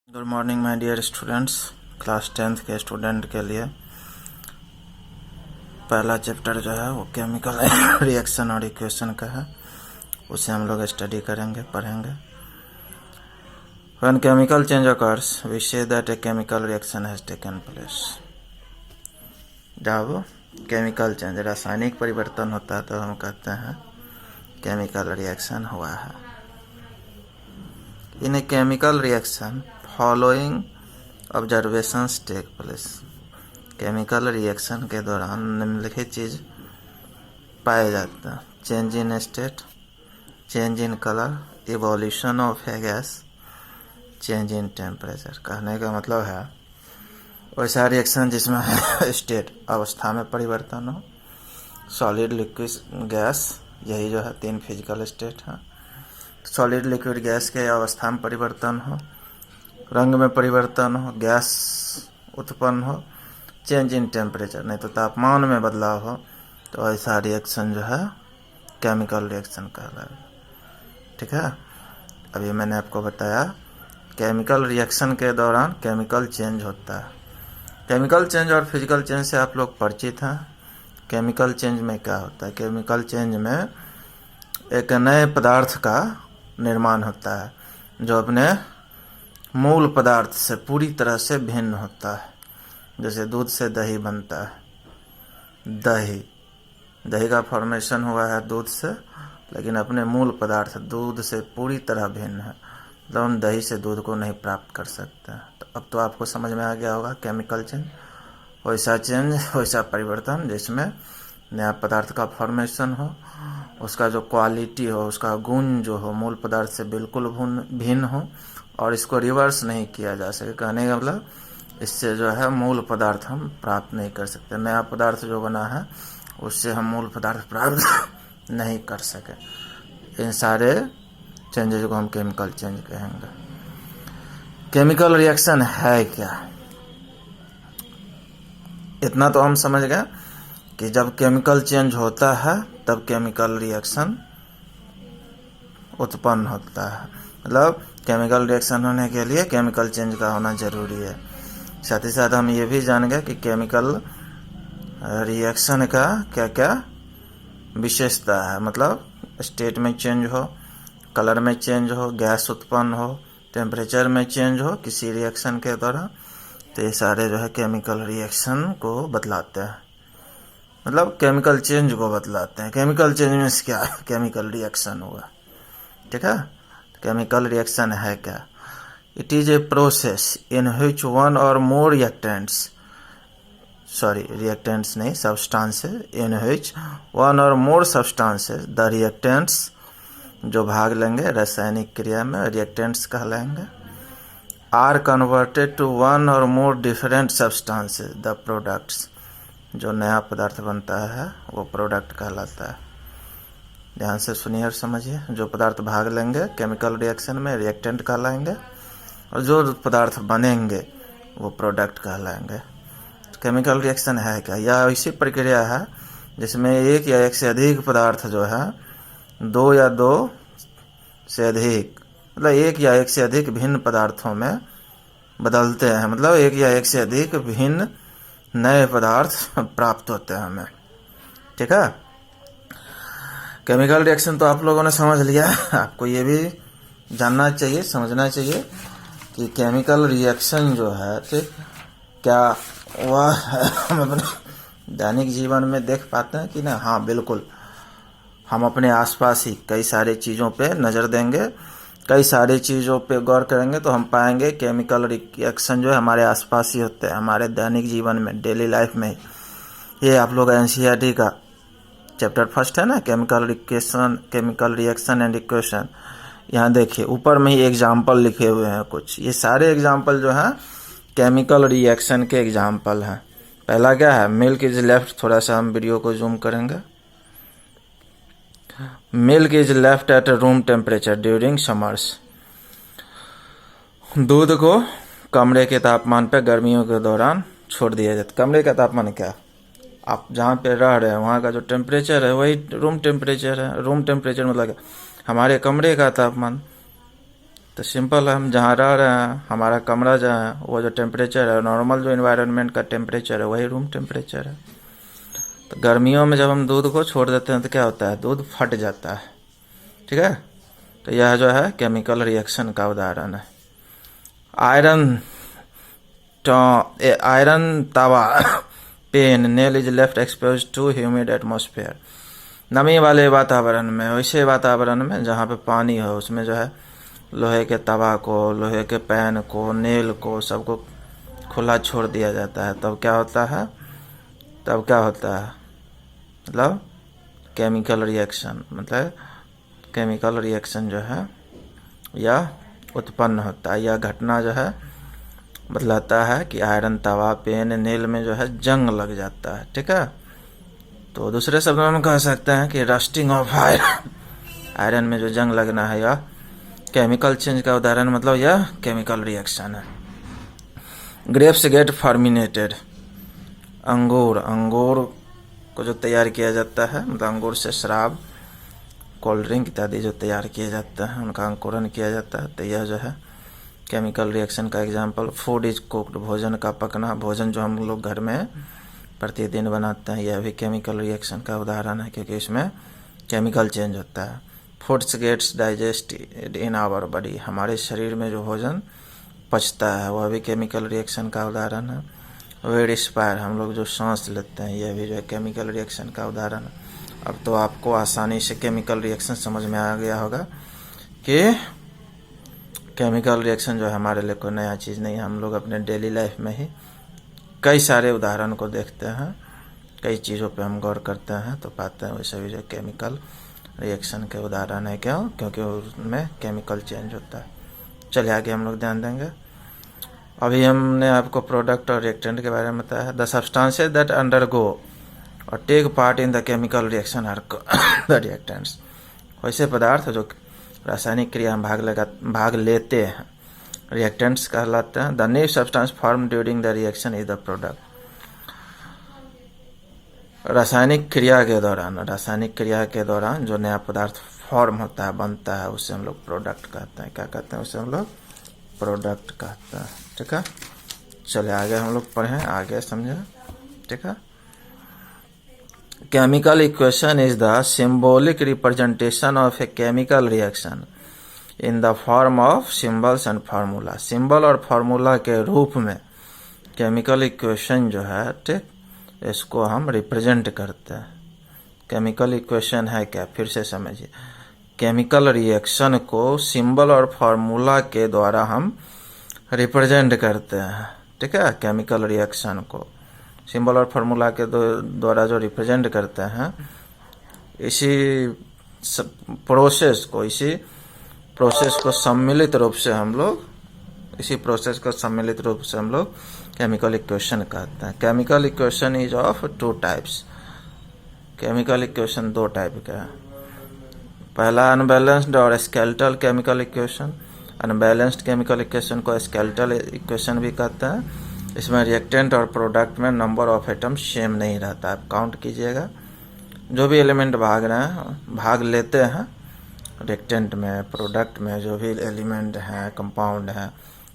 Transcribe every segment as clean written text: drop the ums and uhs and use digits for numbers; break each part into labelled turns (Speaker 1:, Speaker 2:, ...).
Speaker 1: Good morning my dear students. Class 10th के student के लिए पहला चैप्टर जो है वो केमिकल रिएक्शन और इक्वेशन का है, उसे हम लोग स्टडी करेंगे, पढ़ेंगे। When chemical change occurs we say that a chemical reaction has taken place. जब केमिकल चेंज रासायनिक परिवर्तन होता है तो हम कहते हैं केमिकल रिएक्शन हुआ है। In a chemical reaction following observations take place. Chemical reaction के दौरान निम्नलिखित चीज पाए जाते हैं: change in state, change in colour, evolution of a gas, change in temperature. कहने का मतलब है वैसा रिएक्शन जिसमें स्टेट अवस्था में परिवर्तन हो, सॉलिड, लिक्विड, गैस, यही जो है 3 फिजिकल स्टेट है। सॉलिड, लिक्विड, गैस के अवस्था में परिवर्तन हो, रंग में परिवर्तन हो, गैस उत्पन्न हो, चेंज इन टेम्परेचर नहीं तो तापमान में बदलाव हो, तो ऐसा रिएक्शन जो है केमिकल रिएक्शन कहलाएगा। ठीक है, अभी मैंने आपको बताया केमिकल रिएक्शन के दौरान केमिकल चेंज होता है। केमिकल चेंज और फिजिकल चेंज से आप लोग परिचित हैं। केमिकल चेंज में क्या होता है? केमिकल चेंज में एक नए पदार्थ का निर्माण होता है जो अपने मूल पदार्थ से पूरी तरह से भिन्न होता है। जैसे दूध से दही बनता है, दही का फॉर्मेशन हुआ है दूध से, लेकिन अपने मूल पदार्थ दूध से पूरी तरह भिन्न है, तो हम दही से दूध को नहीं प्राप्त कर सकते। तो अब तो आपको समझ में आ गया होगा केमिकल चेंज वैसा परिवर्तन जिसमें नया पदार्थ का फॉर्मेशन हो, उसका जो क्वालिटी हो, उसका गुण जो हो मूल पदार्थ से बिल्कुल भिन्न हो और इसको रिवर्स नहीं किया जा सके। कहने का मतलब इससे जो है मूल पदार्थ हम प्राप्त नहीं कर सकते। नया पदार्थ जो बना है उससे हम मूल पदार्थ प्राप्त नहीं कर सके। इन सारे चेंजेज को हम केमिकल चेंज कहेंगे। केमिकल रिएक्शन है क्या? इतना तो हम समझ गए कि जब केमिकल चेंज होता है तब केमिकल रिएक्शन उत्पन्न होता है। मतलब केमिकल रिएक्शन होने के लिए केमिकल चेंज का होना जरूरी है। साथ ही साथ हम ये भी जान गए कि केमिकल रिएक्शन का क्या क्या विशेषता है। मतलब स्टेट में चेंज हो, कलर में चेंज हो, गैस उत्पन्न हो, टेम्परेचर में चेंज हो किसी रिएक्शन के दौरान, तो ये सारे जो है केमिकल रिएक्शन को बतलाते हैं। मतलब केमिकल चेंज को बतलाते हैं। केमिकल चेंज में क्या? केमिकल रिएक्शन हुआ। ठीक है, केमिकल रिएक्शन है क्या? It is a process in which one और मोर सब्सटेंसेस इन विच वन और मोर सब्सटेंसेस द रिएक्टेंट्स जो भाग लेंगे रासायनिक क्रिया में रिएक्टेंट्स कहलाएंगे, आर कन्वर्टेड टू वन और more different substances the products. जो नया पदार्थ बनता है वो प्रोडक्ट कहलाता है। ध्यान से सुनिए और समझिए। जो पदार्थ भाग लेंगे केमिकल रिएक्शन में रिएक्टेंट कहलाएंगे, और जो पदार्थ बनेंगे वो प्रोडक्ट कहलाएंगे। केमिकल रिएक्शन है क्या? यह ऐसी प्रक्रिया है जिसमें एक या एक से अधिक पदार्थ जो है दो या दो से अधिक, मतलब एक या एक से अधिक भिन्न पदार्थों में बदलते हैं। मतलब एक या एक से अधिक भिन्न नए पदार्थ प्राप्त होते हैं हमें। ठीक है, केमिकल रिएक्शन तो आप लोगों ने समझ लिया। आपको ये भी जानना चाहिए, समझना चाहिए कि केमिकल रिएक्शन जो है, ठीक, क्या वह हम अपने दैनिक जीवन में देख पाते हैं कि ना? हाँ, बिल्कुल। हम अपने आसपास ही कई सारी चीज़ों पे नज़र देंगे, कई सारी चीज़ों पे गौर करेंगे तो हम पाएंगे केमिकल रिएक्शन जो है हमारे आसपास ही होते हैं, हमारे दैनिक जीवन में, डेली लाइफ में। ये आप लोग एनसीईआरटी का चैप्टर 1 है ना, केमिकल रिएक्शन एंड इक्वेशन। यहाँ देखिए ऊपर में ही एग्जाम्पल लिखे हुए हैं कुछ। ये सारे एग्जाम्पल जो हैं केमिकल रिएक्शन के एग्जाम्पल हैं। पहला क्या है? Milk is left. थोड़ा सा हम वीडियो को जूम करेंगे। Milk is left at room temperature during summers. दूध को कमरे के तापमान पर गर्मियों के दौरान छोड़ दिया जाता। कमरे का तापमान क्या? आप जहाँ पे रह रहे हैं वहाँ का जो टेम्परेचर है वही रूम टेम्परेचर है। रूम टेम्परेचर मतलब हमारे कमरे का तापमान। तो सिंपल, हम जहाँ रह रहे हैं, हमारा कमरा जहाँ है, वो जो टेम्परेचर है, नॉर्मल जो इन्वायरमेंट का टेम्परेचर है, वही रूम टेम्परेचर है। तो गर्मियों में जब हम दूध को छोड़ देते हैं तो क्या होता है, दूध फट जाता है, ठीक है। तो यह जो है केमिकल रिएक्शन का उदाहरण है। आयरन तवा pan nail is left expose to humid atmosphere. नमी वाले वातावरण में, वैसे वातावरण में जहाँ पे पानी हो, उसमें जो है लोहे के तवा को, लोहे के पैन को, नेल को, सबको खुला छोड़ दिया जाता है। तब क्या होता है, मतलब केमिकल रिएक्शन, मतलब केमिकल रिएक्शन जो है यह उत्पन्न होता है। यह घटना जो है बतलाता है कि आयरन तवा पेन नेल में जो है जंग लग जाता है, ठीक है। तो दूसरे शब्दों में कह सकते हैं कि रस्टिंग ऑफ आयरन में जो जंग लगना है, यह केमिकल चेंज का उदाहरण, मतलब यह केमिकल रिएक्शन है। Grapes get fermented. अंगूर को जो तैयार किया जाता है, मतलब अंगूर से शराब, कोल्ड ड्रिंक इत्यादि जो तैयार किए जाते हैं, उनका अंकुरन किया जाता है। तो यह जो है केमिकल रिएक्शन का एग्जाम्पल। फूड इज कुक्ड, भोजन का पकना, भोजन जो हम लोग घर में प्रतिदिन बनाते हैं, यह भी केमिकल रिएक्शन का उदाहरण है, क्योंकि इसमें केमिकल चेंज होता है। Foods gets digested in our body, हमारे शरीर में जो भोजन पचता है वह भी केमिकल रिएक्शन का उदाहरण है। वे रिस्पायर, हम लोग जो सांस लेते हैं, यह भी जो है केमिकल रिएक्शन का उदाहरण है। अब तो आपको आसानी से केमिकल रिएक्शन समझ में आ गया होगा कि केमिकल रिएक्शन जो है हमारे लिए कोई नया चीज़ नहीं है। हम लोग अपने डेली लाइफ में ही कई सारे उदाहरण को देखते हैं, कई चीज़ों पे हम गौर करते हैं तो पाते हैं वैसे भी जो केमिकल रिएक्शन के उदाहरण है। क्यों? क्योंकि उसमें केमिकल चेंज होता है। चलिए आगे हम लोग ध्यान देंगे। अभी हमने आपको प्रोडक्ट और रिएक्टेंट के बारे में बताया। The substances that undergo or take part in the chemical reaction are the reactants, वैसे पदार्थ जो रासायनिक क्रिया में भाग लेते हैं, रिएक्टेंट्स कहलाते हैं। The new substance form during the reaction is the product. रासायनिक क्रिया के दौरान जो नया पदार्थ फॉर्म होता है, बनता है, उसे हम लोग प्रोडक्ट कहते हैं। क्या कहते हैं? उसे हम लोग प्रोडक्ट कहते हैं, ठीक है। चलिए आगे हम लोग पढ़ें, आगे समझे, ठीक है। Chemical equation is the symbolic representation of A chemical reaction in the form of symbols and formula. Symbol और फार्मूला के रूप में केमिकल इक्वेशन जो है, ठीक, इसको हम रिप्रेजेंट करते हैं। केमिकल इक्वेशन है क्या? फिर से समझिए, केमिकल रिएक्शन को सिंबल और फार्मूला के द्वारा हम रिप्रेजेंट करते हैं, ठीक है। केमिकल रिएक्शन को सिंबल और फार्मूला के द्वारा जो रिप्रेजेंट करते हैं, इसी प्रोसेस को सम्मिलित रूप से हम लोग केमिकल इक्वेशन कहते हैं। Chemical equation is of two types. Chemical equation दो टाइप का है। पहला अनबैलेंस्ड और skeletal chemical equation. Unbalanced chemical equation को स्केलेटल इक्वेशन भी कहते हैं। इसमें रिएक्टेंट और प्रोडक्ट में नंबर ऑफ एटम सेम नहीं रहता। आप काउंट कीजिएगा, जो भी एलिमेंट भाग लेते हैं रिएक्टेंट में, प्रोडक्ट में, जो भी एलिमेंट हैं, कंपाउंड हैं,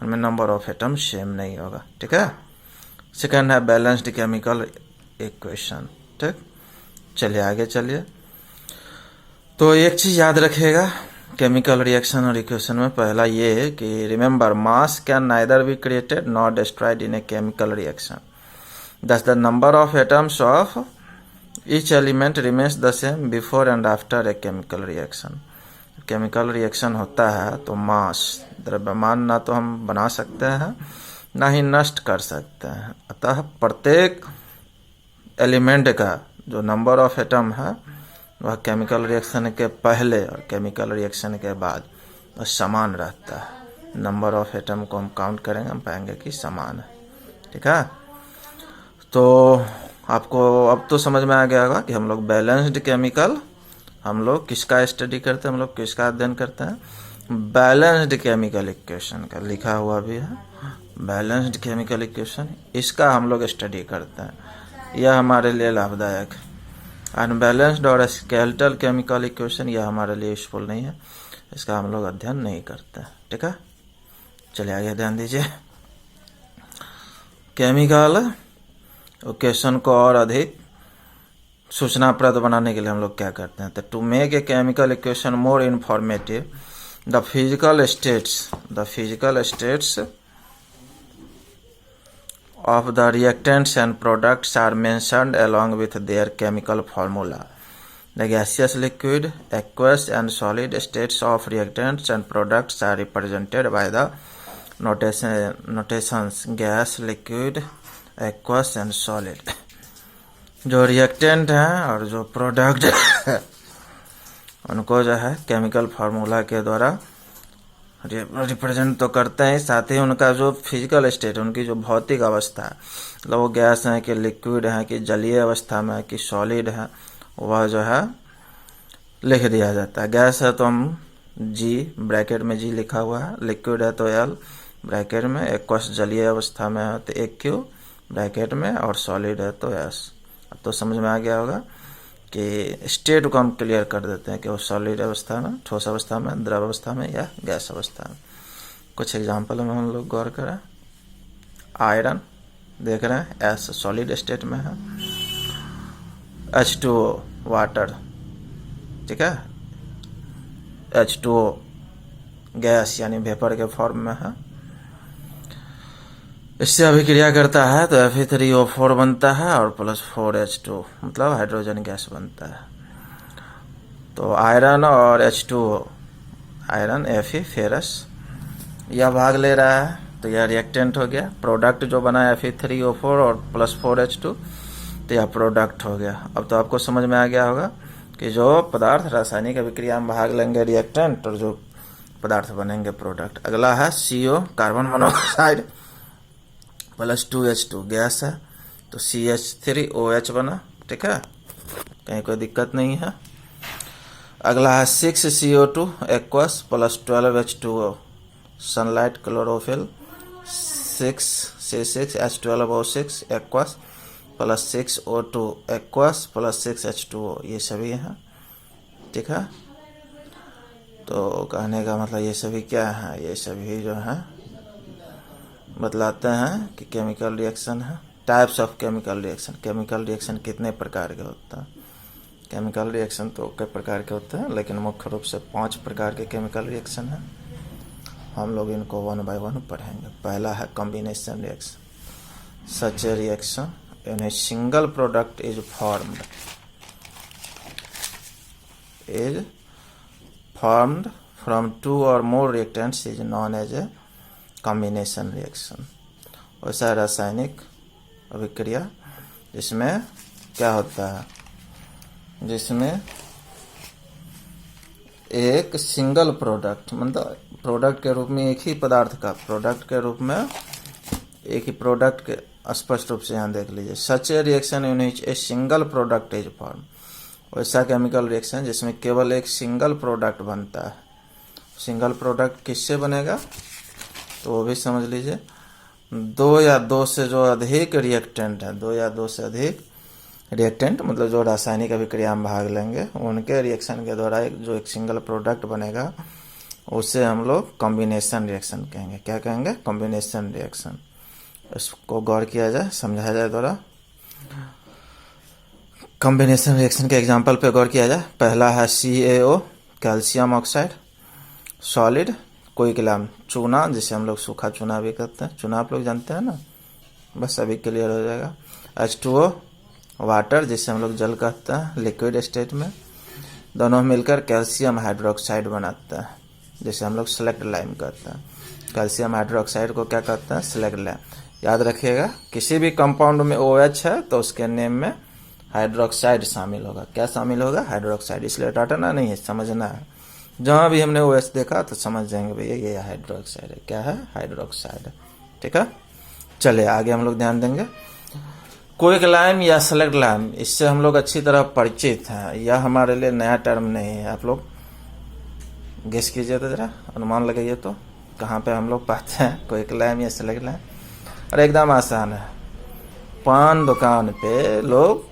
Speaker 1: उनमें नंबर ऑफ एटम सेम नहीं होगा, ठीक है। सेकेंड है बैलेंस्ड केमिकल इक्वेशन, ठीक। चलिए आगे चलिए। तो एक चीज याद रखिएगा केमिकल रिएक्शन और इक्वेशन में, पहला ये है कि remember mass can neither be created not destroyed in a chemical reaction. Thus the number of atoms of each element remains the same before and after a chemical reaction. Chemical reaction होता है तो मास, द्रव्यमान, ना तो हम बना सकते हैं ना ही नष्ट कर सकते हैं। अतः प्रत्येक एलिमेंट का जो नंबर ऑफ एटम है वह केमिकल रिएक्शन के पहले और केमिकल रिएक्शन के बाद वह समान रहता है। नंबर ऑफ एटम को हम काउंट करेंगे, हम पाएंगे कि समान है, ठीक है। तो आपको अब तो समझ में आ गया होगा कि हम लोग बैलेंस्ड केमिकल, हम लोग किसका स्टडी करते हैं, हम लोग किसका अध्ययन करते हैं? बैलेंस्ड केमिकल इक्वेशन का लिखा हुआ भी है, बैलेंस्ड केमिकल इक्वेशन, इसका हम लोग स्टडी करते हैं। यह हमारे लिए लाभदायक है। अनबैलेंस्ड और स्केलेटल केमिकल इक्वेशन यह हमारे लिए यूजफुल नहीं है। इसका हम लोग अध्ययन नहीं करते। ठीक है, चलिए आगे ध्यान दीजिए। केमिकल इक्वेशन को और अधिक सूचनाप्रद बनाने के लिए हम लोग क्या करते हैं, तो to make a chemical equation more informative the physical states of the reactants and products are mentioned along with their chemical formula. The gaseous, liquid, aqueous and solid states of reactants and products are represented by the notations gas, liquid, aqueous and solid. जो reactant हैं और जो product है उनको जो है chemical formula के द्वारा रिप्रेजेंट तो करते हैं, साथ ही उनका जो फिजिकल स्टेट, उनकी जो भौतिक अवस्था है, मतलब वो गैस है कि लिक्विड है कि जलीय अवस्था में है कि सॉलिड है, वह जो है लिख दिया जाता है। गैस है तो हम जी ब्रैकेट में जी लिखा हुआ है, लिक्विड है तो एल ब्रैकेट में, एक्वस जलीय अवस्था में है तो एक क्यू ब्रैकेट में, और सॉलिड है तो एस। अब तो समझ में आ गया होगा कि स्टेट को हम क्लियर कर देते हैं कि वो सॉलिड अवस्था में, ठोस अवस्था में, द्रव अवस्था में या गैस अवस्था में। कुछ एग्जांपल में हम लोग गौर करें। आयरन देख रहे हैं एस सॉलिड स्टेट में है, H2O वाटर, ठीक है, H2O गैस यानी वेपर के फॉर्म में है। इससे अभिक्रिया करता है तो Fe3O4 बनता है और प्लस 4H2 मतलब हाइड्रोजन गैस बनता है। तो आयरन और H2O, आयरन Fe फेरस, यह भाग ले रहा है तो यह रिएक्टेंट हो गया। प्रोडक्ट जो बना है Fe3O4 और प्लस 4H2 तो यह प्रोडक्ट हो गया। अब तो आपको समझ में आ गया होगा कि जो पदार्थ रासायनिक अभिक्रिया में भाग लेंगे रिएक्टेंट और जो पदार्थ बनेंगे प्रोडक्ट। अगला है CO carbon monoxide plus 2H2 gas है तो CH3OH बना। ठीक है, कहीं कोई दिक्कत नहीं है। अगला है 6CO2 aqueous plus 12H2O sunlight chlorophyll 6C6H12O6 aqueous plus 6O2 aqueous plus 6H2O, ये सभी हैं। ठीक है, तो कहने का मतलब ये सभी क्या है, ये सभी जो है बतलाते हैं कि केमिकल रिएक्शन है। Types of chemical reaction, chemical reaction कितने प्रकार के होता है। केमिकल रिएक्शन तो कई प्रकार के होते हैं, लेकिन मुख्य रूप से 5 प्रकार के केमिकल रिएक्शन है। हम लोग इनको 1 बाय 1 पढ़ेंगे। पहला है combination reaction. Such a reaction in A single product is formed from 2 or more reactants is known as a combination reaction. वैसा रासायनिक अभिक्रिया जिसमें क्या होता है, जिसमें एक सिंगल प्रोडक्ट, मतलब प्रोडक्ट के रूप में एक ही पदार्थ का, प्रोडक्ट के रूप में एक ही प्रोडक्ट के, स्पष्ट रूप से यहाँ देख लीजिए। Such a reaction in which a single product is form. वैसा केमिकल रिएक्शन जिसमें केवल एक सिंगल प्रोडक्ट बनता है। सिंगल प्रोडक्ट किससे बनेगा तो वो भी समझ लीजिए। 2 या 2 से जो अधिक रिएक्टेंट है, 2 या 2 से अधिक रिएक्टेंट मतलब जो रासायनिक अभिक्रिया में भाग लेंगे, उनके रिएक्शन के द्वारा जो एक सिंगल प्रोडक्ट बनेगा उसे हम लोग कॉम्बिनेशन रिएक्शन कहेंगे। क्या कहेंगे, कॉम्बिनेशन रिएक्शन। इसको गौर किया जाए, समझाया जाए द्वारा। कॉम्बिनेशन रिएक्शन के एग्जाम्पल पे गौर किया जाए। पहला है CaO कैल्शियम ऑक्साइड सॉलिड, कोई कलाम चूना, जिसे हम लोग सूखा चूना भी कहते हैं। चूना आप लोग जानते हैं ना, बस अभी क्लियर हो जाएगा। H2O वाटर, जिसे हम लोग जल कहते हैं लिक्विड स्टेट में। दोनों मिलकर कैल्शियम हाइड्रोक्साइड बनाते हैं, जिसे हम लोग सेलेक्ट लाइम कहते हैं। कैल्शियम हाइड्रोक्साइड को क्या कहते हैं, सेलेक्ट लाइम। याद रखिएगा, किसी भी कंपाउंड में OH है तो उसके नेम में हाइड्रोक्साइड शामिल होगा। क्या शामिल होगा, हाइड्रोक्साइड। इसलिए रटना नहीं है, समझना है। जहां भी हमने OH देखा तो समझ जाएंगे भैया ये हाइड्रोक्साइड है। क्या है, हाइड्रोक्साइड। ठीक है, चलिए आगे हम लोग ध्यान देंगे। क्विक लाइम या सेलेक्ट लाइम, इससे हम लोग अच्छी तरह परिचित हैं। यह हमारे लिए नया टर्म नहीं है। आप लोग गेस कीजिए तो जरा, अनुमान लगाइए तो कहाँ पे हम लोग पाते हैं क्विक लाइम या सेलेक्ट लाइम। और एकदम आसान है। पान दुकान पे लोग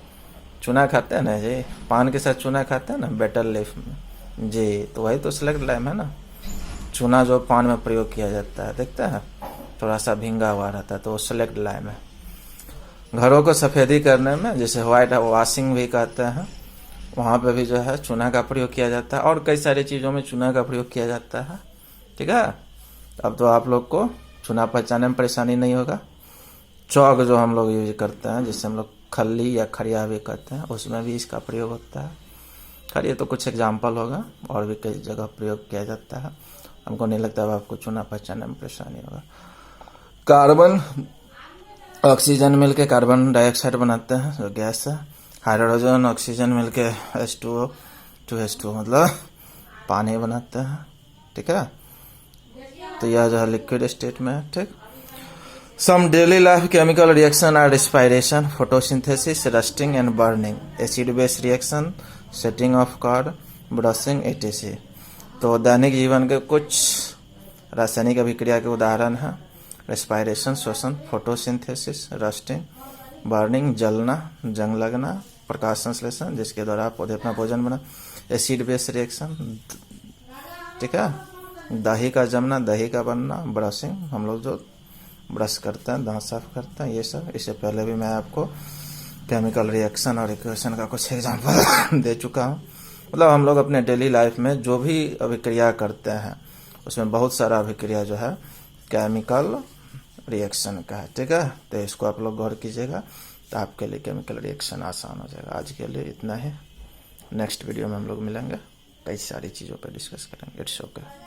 Speaker 1: चूना खाते हैं ना जी, पान के साथ चूना खाते हैं ना, बेटर लीफ में। जी, तो वही तो सेलेक्ट लाइम है ना। चूना जो पान में प्रयोग किया जाता है, देखते हैं थोड़ा सा भींगा हुआ रहता है, तो वो सेलेक्ट लाइम है। घरों को सफ़ेदी करने में, जैसे व्हाइट वॉशिंग भी कहते हैं, वहाँ पे भी जो है चूना का प्रयोग किया जाता है, और कई सारी चीज़ों में चूना का प्रयोग किया जाता है। ठीक है, अब तो आप लोग को चूना पहचानने में परेशानी नहीं होगा। चौक जो हम लोग यूज करते हैं, जिससे हम लोग खल्ली या खड़िया भी कहते हैं, उसमें भी इसका प्रयोग होता है। खैर ये तो कुछ एग्जाम्पल होगा, और भी कई जगह प्रयोग किया जाता है। हमको नहीं लगता है आपको चूना पहचानने में परेशानी होगा। कार्बन ऑक्सीजन मिलके कार्बन डाइऑक्साइड बनाते हैं, जो गैस है। हाइड्रोजन ऑक्सीजन मिलके H2O 2H2O मतलब पानी बनाते हैं। ठीक है, तो यह जो है लिक्विड स्टेट में है। ठीक, some daily life chemical reaction are respiration, photosynthesis, rusting and burning, acid base reaction, setting of curd, brushing etc। तो दैनिक जीवन के कुछ रासायनिक अभिक्रिया के उदाहरण हैं रेस्पिरेशन श्वसन, फोटोसिंथेसिस, रस्टिंग, बर्निंग जलना, जंग लगना, प्रकाश संश्लेषण जिसके द्वारा पौधे अपना भोजन बना, एसिड बेस रिएक्शन, ठीक है, दही का जमना, दही का बनना, ब्रशिंग हम लोग जो ब्रश करते हैं, दांत साफ करते हैं, ये सब। इससे पहले भी मैं आपको केमिकल रिएक्शन और इक्वेशन का कुछ एग्जांपल दे चुका हूँ। मतलब हम लोग अपने डेली लाइफ में जो भी अभिक्रिया करते हैं उसमें बहुत सारा अभिक्रिया जो है केमिकल रिएक्शन का है। ठीक है, तो इसको आप लोग गौर कीजिएगा, तो आपके लिए केमिकल रिएक्शन आसान हो जाएगा। आज के लिए इतना ही, नेक्स्ट वीडियो में हम लोग मिलेंगे, कई सारी चीज़ों पर डिस्कस करेंगे। It's okay.